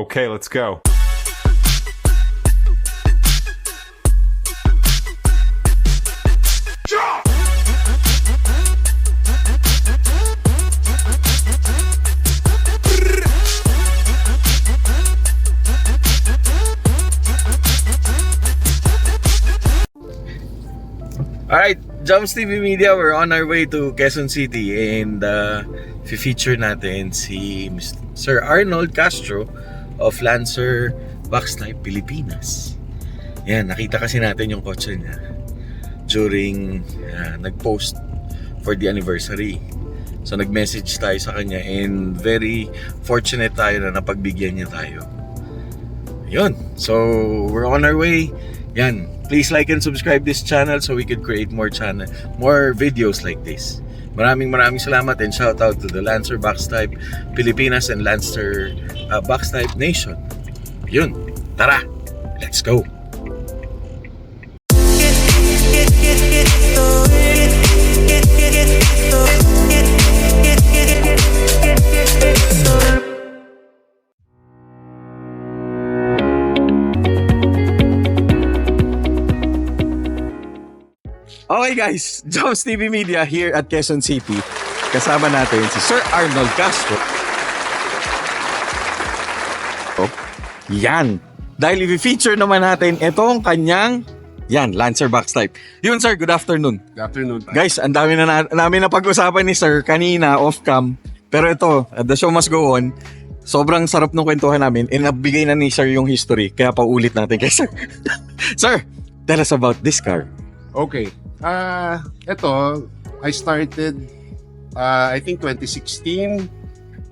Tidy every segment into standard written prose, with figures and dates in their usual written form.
Okay, let's go. Alright, Jumps TV Media, we're on our way to Quezon City and feature natin si Sir Arnold Castro of Lancer Backsnipe Pilipinas. Yan, nakita kasi natin yung kotse niya during nag-post for the anniversary. So nag-message tayo sa kanya and very fortunate tayo na napagbigyan niya tayo. Yun, so we're on our way. Yan, please like and subscribe this channel so we could create more videos like this. Maraming salamat and shout out to the Lancer Backsnipe Pilipinas and Lancer Backsnipe Nation. Yun, tara, let's go. Okay guys, Jumps TV Media here at Quezon City. Kasama natin si Sir Arnold Castro. Yan. Dahil i-feature naman natin itong kanyang Lancer Backsnipe. Yun sir, good afternoon. Good afternoon. Guys, ang dami na namin napag-usapan ni sir kanina off-cam. Pero ito, the show must go on. Sobrang sarap ng kwentuhan namin and nabigay na ni sir yung history. Kaya paulit natin kay sir. Sir, tell us about this car. Okay. Ito, I started, I think 2016.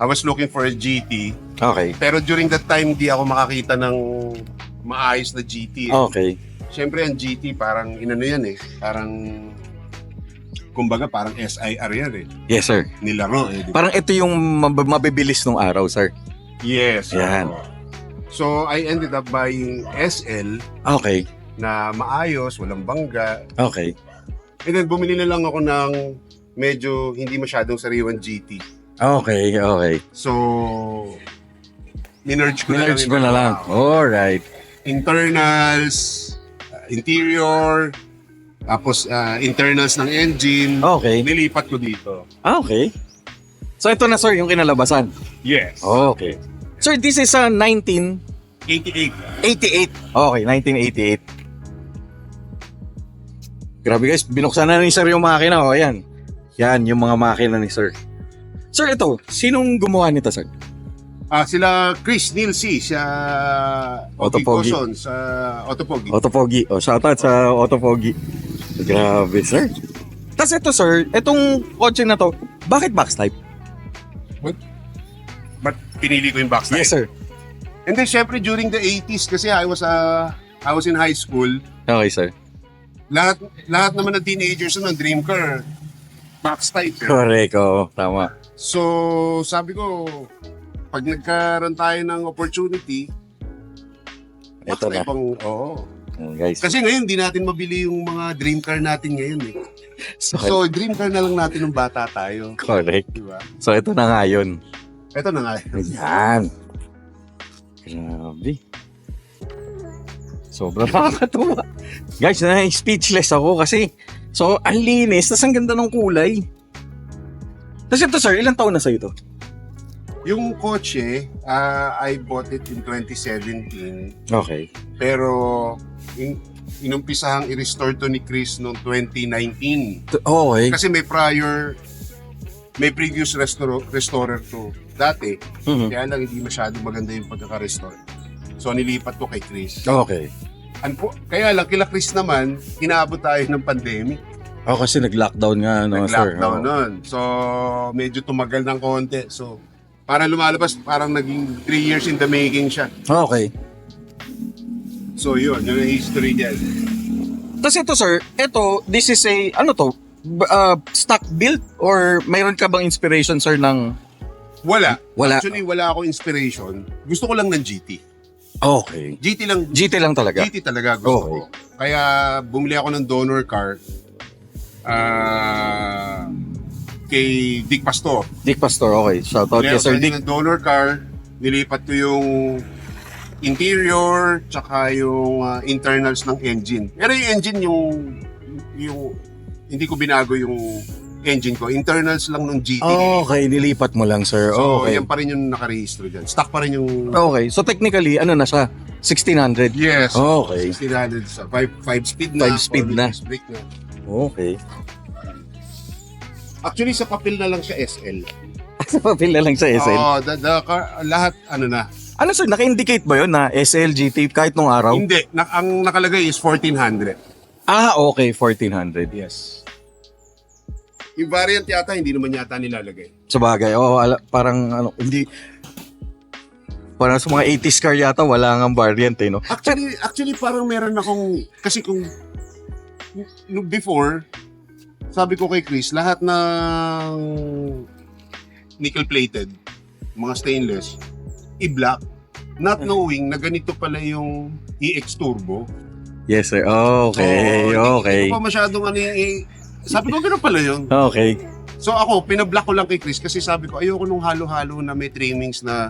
I was looking for a GT. Okay. Pero during that time, di ako makakita ng maayos na GT. Okay. Siyempre, ang GT, parang inano yan eh. Parang, kumbaga, parang SIR yan eh. Yes, sir. Nilaro eh. Parang ito yung mabibilis nung araw, sir. Yes. Yan. So, I ended up buying SL Okay. na maayos, walang bangga. Okay. And then, bumili na lang ako ng medyo hindi masyadong sariwang GT. Okay. So, minerge ko na lang. Alright. Internals, interior, tapos internals ng engine. Okay. Nilipat ko dito. Okay. So ito na sir, yung kinalabasan. Yes. Okay. Sir, this is a 88. 1988. Okay, 1988. Grabe guys, binuksan na ni sir yung makina. O, yan. Yan, yung mga makina ni sir. Sir, ito, sinong gumawa nito, sir? Sila Chris Nilsi sa Autopogi. Sa Autopogi. Autopogi. O, shoutout sa Autopogi. Grabe, sir. Tapos ito, sir, itong kotse na to, bakit backsnipe? But pinili ko yung backside. Yes, sir. And then, syempre, during the 80s, kasi I was in high school, Okay, sir. lahat naman ng teenagers ng dream car, backstyle. Correct, oo. Tama. So, sabi ko, pag nagkaroon tayo ng opportunity, Ito na. Oo. Guys. Kasi ngayon, hindi natin mabili yung mga dream car natin ngayon eh. So, So, dream car na lang natin nung bata tayo. correct. Diba? So, ito na nga yun. Ito na nga. Ayan. Grabe. Sobrang nakakatuwa. Guys, na-speechless ako kasi ang linis, tas ang ganda ng kulay. Tapos ito sir, ilang taon na sa'yo ito? Yung kotse, I bought it in 2017. Okay. Pero, inumpisahang i-restore to ni Chris noong 2019. Okay. Kasi may previous restorer to dati. Mhm. Kaya lang hindi masyadong maganda yung pagkaka-restore. So nilipat ko kay Chris. Okay. Kaya lang kila Chris naman, inaabot tayo ng pandemic. Kasi nag-lockdown nga, no, sir. Nag-lockdown nun. So medyo tumagal ng konti. So parang lumalabas, parang naging 3 years in the making siya. Okay. So yun yung history niya. Tapos ito sir, this is a, stock build or mayroon ka bang inspiration sir ng... Wala. Wala. Actually, wala ako inspiration. Gusto ko lang ng GT. Okay. GT lang talaga? GT talaga gusto Okay. ko. Kaya bumili ako ng donor car kay Dick Pastor. Dick Pastor, okay. Shoutout Bumili kay ako Sir sa Dick. ng donor car Nilipat ko yung interior, tsaka yung internals ng engine. Pero yung engine, yung hindi ko binago yung engine ko. Internals lang ng GT. Okay, nilipat mo lang, sir. So, Okay. yan pa rin yung nakarehistro dyan. Stock pa rin yung... Okay, so technically, ano na siya? 1600? Yes. Okay. 1600 sa 5 speed na. 5 speed na. 4 brake na. Okay. Actually, sa papel na lang siya SL. Sa papel na lang sa SL? Oo, lahat ano na. Ano sir, naka-indicate ba yun na SL, GT kahit nung araw? Hindi, ang nakalagay is 1400. Ah, okay, 1400. Yes. Yung variant yata, hindi naman yata nilalagay. Sa bagay, parang ano, hindi, parang sa mga 80s car yata, wala nga variant eh, no? Actually parang meron akong, kasi kung before, sabi ko kay Chris, lahat ng nickel-plated, mga stainless, i-black, not knowing na ganito pala yung EX Turbo. Yes sir, okay, okay. Hindi ko pa masyadong sabi ko gano'n pala yun. Okay. So ako, pinablock ko lang kay Chris kasi sabi ko, ayoko nung halo-halo na may trimmings na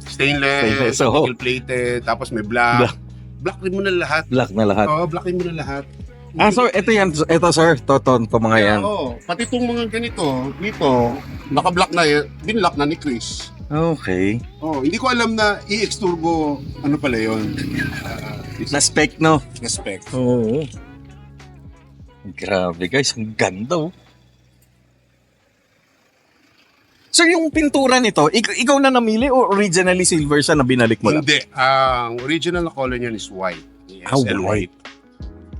stainless, oo. nickel-plated, tapos may black. Black rin mo na lahat. Black na lahat. Oo, black rin mo na lahat. Ah, so ito yan, ito sir, toton pa mga yan. Oo, pati itong mga ganito, dito, naka-black na yan, binlock na ni Chris. Okay. Oh, hindi ko alam na EX Turbo, ano pala yun? Na spec, no? Na spec. Oo. Grabe guys, ang ganda oh. Sir, yung pintura nito, ikaw na namili o originally silver siya na binalik mo lang? Hindi, ang original na color niyan is white. ESL white.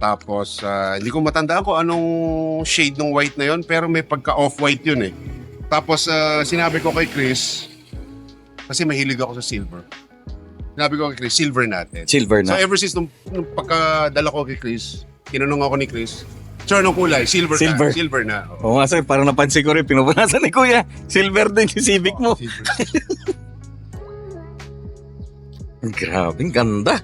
Tapos, hindi ko matandaan kung anong shade ng white na yon, pero may pagka-off-white yun eh. Tapos, sinabi ko kay Chris, kasi mahilig ako sa silver. Sinabi ko kay Chris, silver natin. Silver So na. ever since nung pagkadala ko kay Chris, tinanong ako ni Chris, sir, anong kulay? Silver. Silver na. Oo nga sir, parang napansin ko rin, pinupunasan ni Kuya. Silver din yung Civic mo. Silver. Grabe, ang ganda.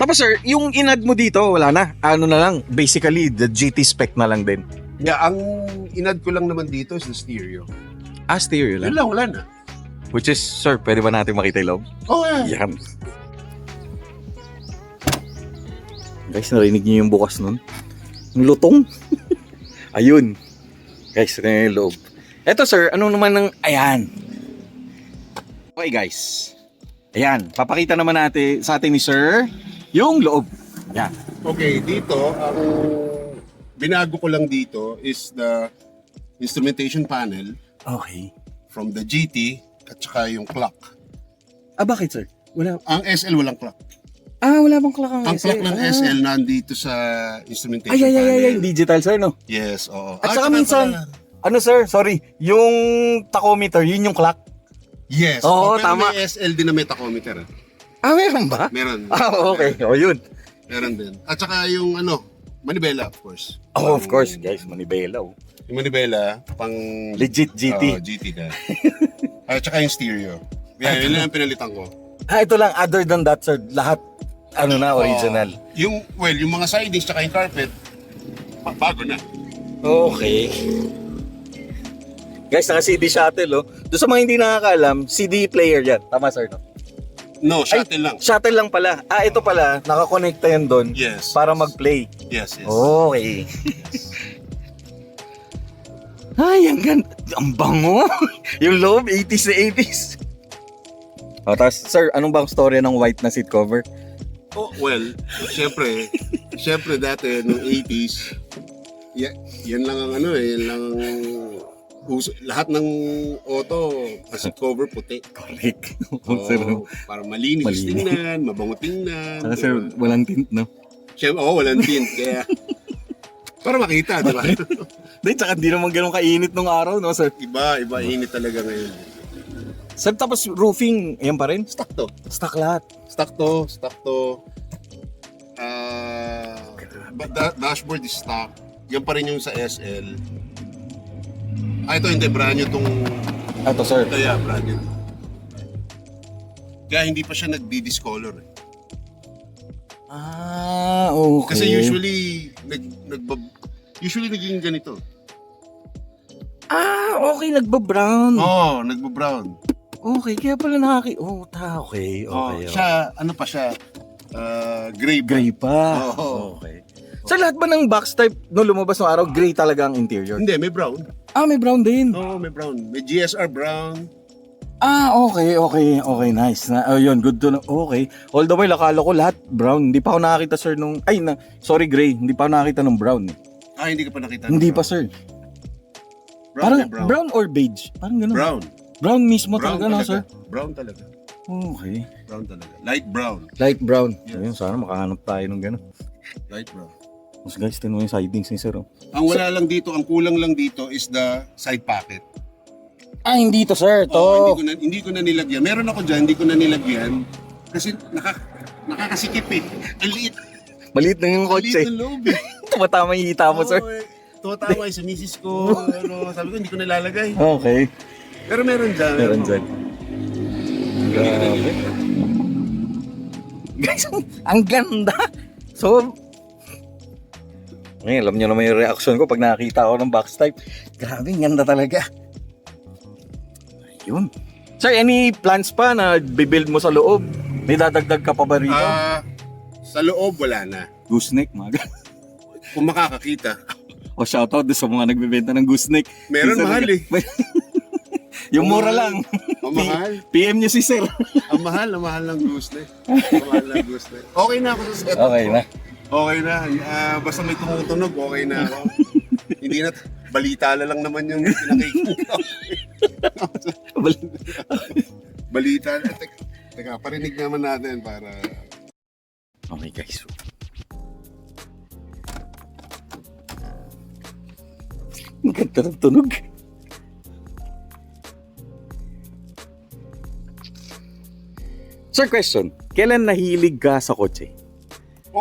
Tapos sir, yung inad mo dito, wala na. Ano na lang, basically, the GT spec na lang din. Yeah, ang inad ko lang naman dito is the stereo. Ah, stereo Yun lang. lang, wala na. Which is, sir, pwede ba natin makita yung loob? Oh, yeah. Yan. Guys, narinig niyo yung bukas nun? Yung lutong. Ayun. Guys, ito na yung loob. Eto sir, ano naman ng... Ayan. Okay guys. Ayan, papakita naman natin sa atin ni sir yung loob. Yan. Okay, dito, ang binago ko lang dito is the instrumentation panel Okay. from the GT at saka yung clock. Ah, bakit sir? Wala. Ang SL walang clock. Ah, wala bang clock ang Ang clock ng SL nandito sa instrumentation Ay, panel. digital sir, no? Yes, oo. At saka tsaka minsan, pala- ano sir, sorry, yung tachometer, yun yung clock. Yes. Oo, pero tama. may SL din na may tachometer. Ah, meron ba? Meron. Ah, okay. O, yun. Meron din. At saka yung manibela, of course. Oh, of course, guys, manibela. Oh. Yung manibela, pang... Legit GT. GT ka. At saka yung stereo. Yan, yun lang ang pinalitan ko. Ah, ito lang, other than that, sir, lahat, ano na, original. Yung mga sidings tsaka yung carpet, bago na. Okay. Guys, naka CD shuttle, oh. Doon sa mga hindi nakakaalam, CD player yan. Tama, sir, no? No, shuttle lang. Shuttle lang pala. Ah, ito pala, nakakonekta yan doon. Yes. Para mag-play. Yes, yes. Okay. Ay, ang ganda. Ang bango. Yung loob, 80s na 80s. O, tapos, sir, anong bang story ng white na seat cover? Oh, well, syempre dati, noong 80s, yan lang ang yan lang ang lahat ng auto, as cover puti. Correct. Oh, para malinis tingnan, mabango tingnan. Saka, sir, walang tint, no? Siyempre, walang tint. Kaya, para makita, di ba? Di, tsaka di naman ganun kainit nung araw, no, sir? Iba, init talaga ngayon. Sir, tapos roofing, yan pa rin? Stock to. Stock lahat. Stock to. Dashboard is stock. Yan pa rin yung sa SL. Ito hindi, brand new tong... Ito, sir. Kaya, brand new. Kaya hindi pa siya nagdi-discolor. Ah, okay. Kasi usually, usually naging ganito. Okay, nagba-brown. Oo, nagbo-brown. Okay, kaya pala okay. Siya, ano pa siya? Gray ba? Gray pa. Oo. Okay. Sa lahat ba ng box type, no lumabas ng araw, gray talaga ang interior? Hindi, may brown. May brown din. Oo, may brown. May GSR brown. Okay, nice. Yun, good to know. Okay. All the while, akala ko lahat brown. Hindi pa ako nakakita, sir, sorry, gray. Hindi pa ako nakakita ng brown. Hindi ka pa nakita. Hindi pa, sir. Brown, Parang brown or beige? Parang ganun. Brown. Brown mismo talaga, no, sir? Brown talaga. Okay. Brown talaga. Light brown. Light brown. Yes. Ayun, sana makahanap tayo ng gano'n. Light brown. Mas guys, tinuloy yung sidings ni sir. Ang wala lang dito, ang kulang lang dito is the side pocket. Hindi to, sir. Hindi ko na nilagyan. Meron ako dyan, hindi ko na nilagyan. Kasi nakakasikip eh. Ang liit. Maliit na yung Ang liit kotse. ng loob eh. Tumatama yung hita mo, sir. Tumatawa sa misis ko. Sabi ko, hindi ko nalalagay. Okay. Pero meron dyan. Meron dyan. Grabe. Guys, ang ganda. So, alam nyo naman yung reaction ko pag nakakita ako ng box type. Grabe, ang ganda talaga. Ayun. Sir, any plans pa na bibuild mo sa loob? May dadagdag ka pa ba rito? Sa loob, wala na. Gooseneck, mga Kung makakakita. O shoutout doon sa mga nagbebenta ng gooseneck. Meron Minsan mahal eh. Yung mura lang. Ang mahal. PM nyo si sir. Ang mahal ng gooseneck. Ang mahal ng gooseneck. Okay na ako sa setup Okay ko. na. Okay na. Basta may tumutunog, okay na ako. Hindi na, balita na lang naman yung pinakikita. Balita na. Teka, parinig naman natin para... Okay guys. Ang ganda ng tunog. Sir, question. Kailan nahilig ka sa kotse?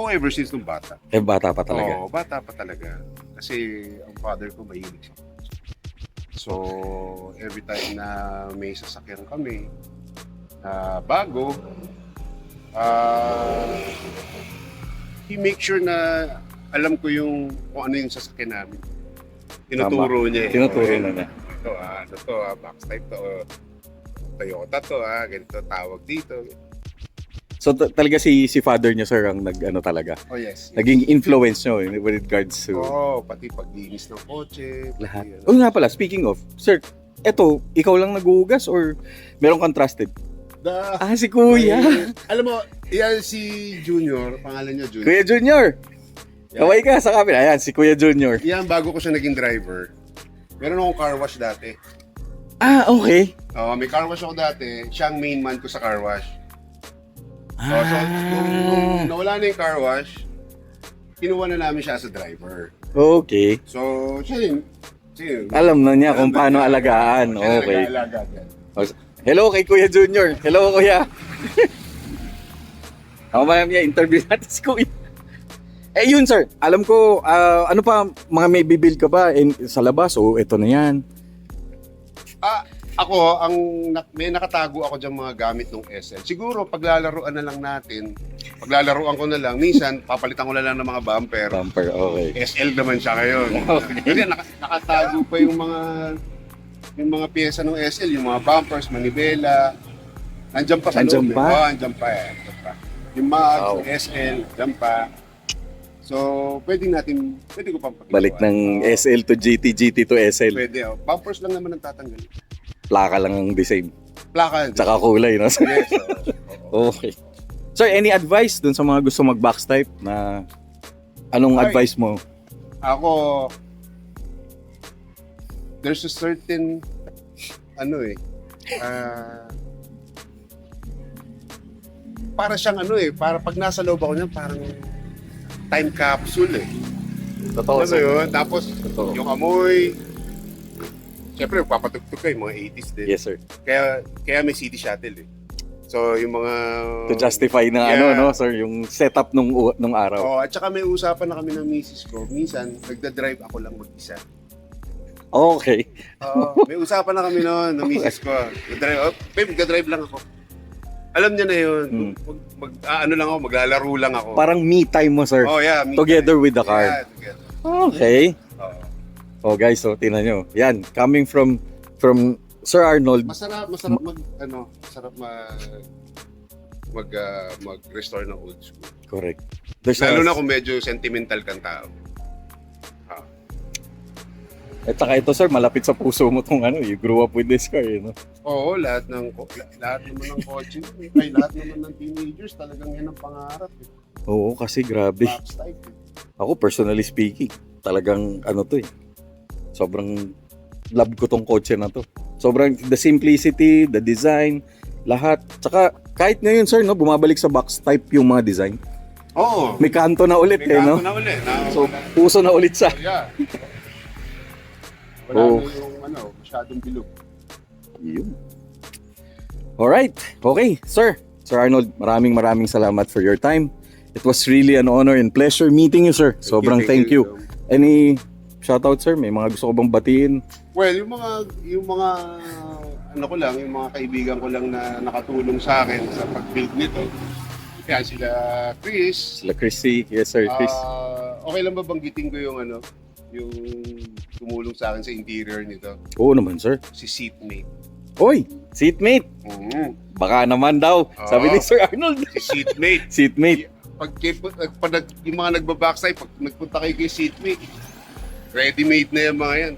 ever since nung bata. Bata pa talaga. Oo, bata pa talaga. Kasi ang father ko mahilig sa kotse. So, every time na may sasakyan kami na bago, he make sure na alam ko kung ano yung sasakyan namin. Tinuturo niya eh. Tinuturo na niya. Ito, box type to, Toyota to, ganito tawag dito. So talaga si father niya, sir, ang talaga. Oh yes. Naging influence nyo with regards to Pati paglinis ng kotse. lahat. Pati, Nga pala, speaking of, sir, eto, ikaw lang naghuhugas or meron kang trusted? Si Kuya. Alam mo, yan si Junior, pangalan niya Junior. Kuya Junior. Yeah. Kaway ka sa kabila. Ayan, si Kuya Junior. Yan, bago ko siya naging driver. Meron akong car wash dati. Okay. May car wash ako dati. Siya ang main man ko sa car wash. So, nung nawala na yung car wash, kinuha na namin siya as a driver. Okay. So, siya yun. Alam na niya kung paano alagaan. Siya Okay. nag-aalaga yan. Hello kay Kuya Junior. Hello, Kuya. Ako mamaya interview natin si Kuya. Yun sir, alam ko, ano pa, mga may bibuild ka ba sa labas o ito na yan? Ako, may nakatago ako dyan mga gamit ng SL. Siguro, paglalaruan na lang natin, paglalaruan ko na lang, minsan, papalitan ko na lang ng mga bumper. Bumper, okay. SL naman siya ngayon. Okay. Kasi nakatago pa yung mga pyesa ng SL, yung mga bumpers, manibela. Nandiyan pa sa Nandiyan loob. pa? Oo, nandiyan pa eh. Yung mags, Wow. yung SL, nandiyan pa. So, pwede ko pang pakagawa. Balik ng SL to GT, GT to SL. Pwede, bumpers lang naman ang tatanggal. Plaka lang ang design. Plaka. Tsaka kulay, no? Yes. Okay. Sir, any advice dun sa mga gusto mag-box type na anong advice mo? Ako, there's a certain, para siyang para pag nasa loob ako niyan, parang time capsule eh. Totoo, Ano yun? Tapos, Totoo. yung amoy, siyempre, papatugtog kayo, mga 80s din. Yes, sir. Kaya may city shuttle eh. So, yung mga... To justify na Yeah. sir, yung setup nung araw. Oh, at saka may usapan na kami ng misis ko. Minsan, nagda-drive ako lang mag-isa. Okay. May usapan na kami noon ng misis ko. Babe, nagda-drive lang ako. Alam niya na yun. Maglalaro lang ako. Parang me time mo, sir. Oh, yeah. me Together time. with the car. Yeah, together. Okay. Oo. Oh guys, so tingnan nyo. Yan, coming from Sir Arnold. Masarap mag-restore ng old school. Correct. There's Lalo na kung medyo sentimental kang tao. At saka ito sir, malapit sa puso mo tong ano, you grew up with this car, you know? Oo, lahat naman ng kotse, ay lahat naman ng teenagers, talagang yan ang pangarap. Oo, kasi grabe. Box type. Ako, personally speaking, talagang ano to eh. Sobrang love ko tong kotse na to. Sobrang the simplicity, the design, lahat. Tsaka kahit ngayon sir, no, bumabalik sa box type yung mga design. Oo. May kanto na ulit May no? kanto na ulit. So, puso na ulit sa. Yeah. Wala Oh. na yung masyadong bilog. Yun. Alright. Okay, sir. Sir Arnold, maraming salamat for your time. It was really an honor and pleasure meeting you, sir. Sobrang thank you. Any shoutout, sir? May mga gusto ko bang batiin? Well, yung mga ano ko lang, yung mga kaibigan ko lang na nakatulong sa akin sa pag-build nito. Kaya sila Chris. Sila Chrissy. Yes, sir, Chris. Okay lang ba banggitin ko yung yung tumulong sa akin sa interior nito? Oo naman, sir. Si seatmate. Oy, seatmate. Baka naman daw. Sabi ni Sir Arnold. Si seatmate. Seatmate. Pag yung mga nagbabackside, pag nagpunta kayo kay seatmate, ready-made na yung mga yan.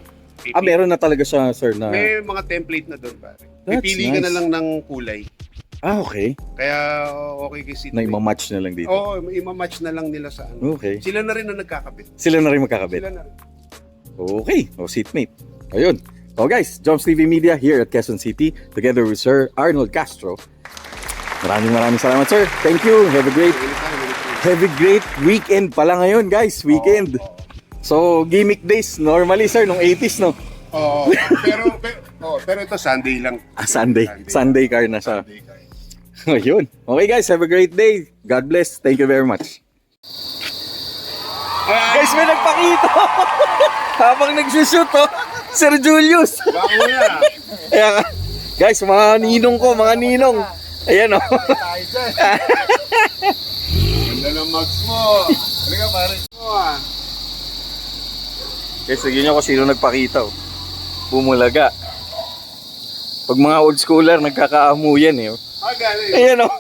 Meron na talaga siya, sir, na... May mga template na doon, pare. That's Pipili ka nice. na lang ng kulay. Okay. Kaya okay kay Na seatmate. ima-match na lang dito. Oo, ima-match na lang nila sa ano. Okay. Sila na rin ang nagkakabit. Sila na rin magkakabit. Sila na rin. Okay. O, seatmate. Ayun. So guys, Joms TV Media here at Quezon City together with Sir Arnold Castro. Maraming salamat, sir. Thank you. Have a great weekend pala ngayon, guys. Weekend. So, gimmick days normally, sir, nung 80s, no? Oo. Pero ito Sunday lang. Sunday car na siya. Sunday car. Ayun. Okay, guys. Have a great day. God bless. Thank you very much. Guys, may nagpakita. Habang nagsushoot, oh. Sir Julius. Bako na. Ayan. Guys, mga ninong ko, mga ninong. Ayan, oh. Tayo dyan. Ganda ng mags mo. Halika pare. Guys, lagyan nyo kung sino nagpakita, oh. Bumulaga. Pag mga old schooler, nagkakaamuyan, eh. Oh. Galing. Ayan, oh.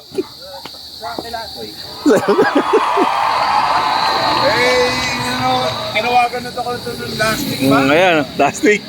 Tinawagan na ito ko ito nung last week ba? Ayan, oh. Last week.